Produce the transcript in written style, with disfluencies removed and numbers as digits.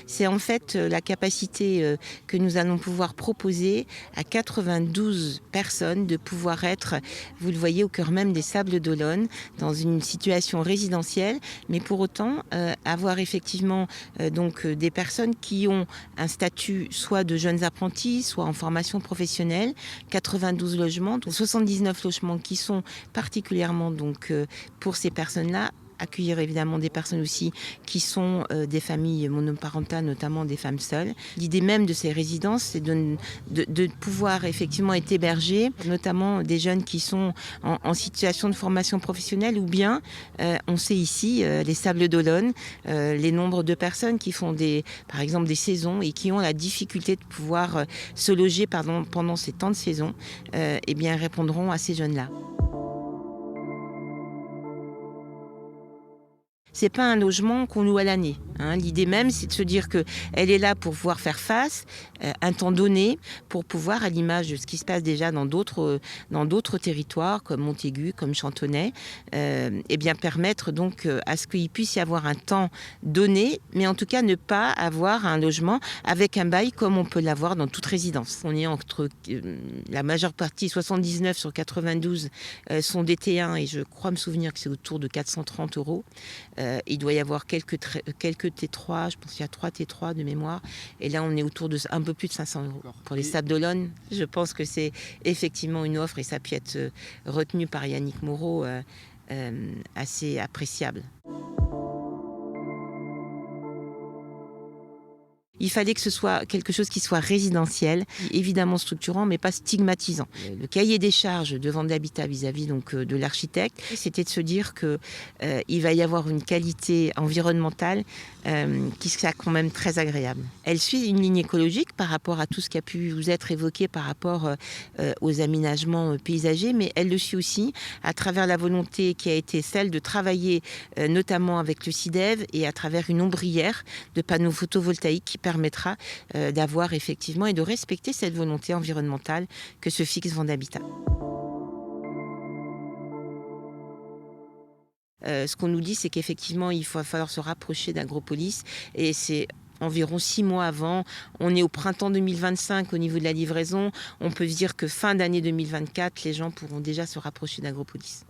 C'est en fait la capacité que nous allons pouvoir proposer à 92 personnes de pouvoir être, vous le voyez, au cœur même des Sables d'Olonne, dans une situation résidentielle, mais pour autant avoir effectivement des personnes qui ont un statut soit de jeunes apprentis, soit en formation professionnelle, 92 logements, donc 79 logements qui sont particulièrement pour ces personnes-là, accueillir évidemment des personnes aussi qui sont des familles monoparentales, notamment des femmes seules. L'idée même de ces résidences, c'est de pouvoir effectivement être hébergés, notamment des jeunes qui sont en situation de formation professionnelle, ou bien, on sait ici, les Sables d'Olonne, les nombres de personnes qui font par exemple des saisons et qui ont la difficulté de pouvoir se loger pendant ces temps de saison, eh bien répondront à ces jeunes-là. C'est pas un logement qu'on loue à l'année. L'idée même, c'est de se dire qu'elle est là pour pouvoir faire face, un temps donné, pour pouvoir, à l'image de ce qui se passe déjà dans d'autres territoires, comme Montaigu, comme Chantonnay, permettre à ce qu'il puisse y avoir un temps donné, mais en tout cas ne pas avoir un logement avec un bail comme on peut l'avoir dans toute résidence. On est entre la majeure partie, 79 sur 92, sont des T1, et je crois me souvenir que c'est autour de 430 €. Il doit y avoir quelques T3, je pense qu'il y a 3 T3 de mémoire, et là on est autour de un peu plus de 500 € pour les Sables d'Olonne. Je pense que c'est effectivement une offre, et ça a pu être retenu par Yannick Moreau, assez appréciable. Il fallait que ce soit quelque chose qui soit résidentiel, évidemment structurant, mais pas stigmatisant. Le cahier des charges de vente d'habitat vis-à-vis de l'architecte, c'était de se dire qu'il va y avoir une qualité environnementale qui sera quand même très agréable. Elle suit une ligne écologique par rapport à tout ce qui a pu vous être évoqué par rapport aux aménagements paysagers, mais elle le suit aussi à travers la volonté qui a été celle de travailler notamment avec le SIDEV et à travers une ombrière de panneaux photovoltaïques qui permettra d'avoir effectivement et de respecter cette volonté environnementale que se fixe Vendhabitat. Ce qu'on nous dit, c'est qu'effectivement, il va falloir se rapprocher d'Agropolis, et c'est environ 6 mois avant. On est au printemps 2025 au niveau de la livraison. On peut se dire que fin d'année 2024, les gens pourront déjà se rapprocher d'Agropolis.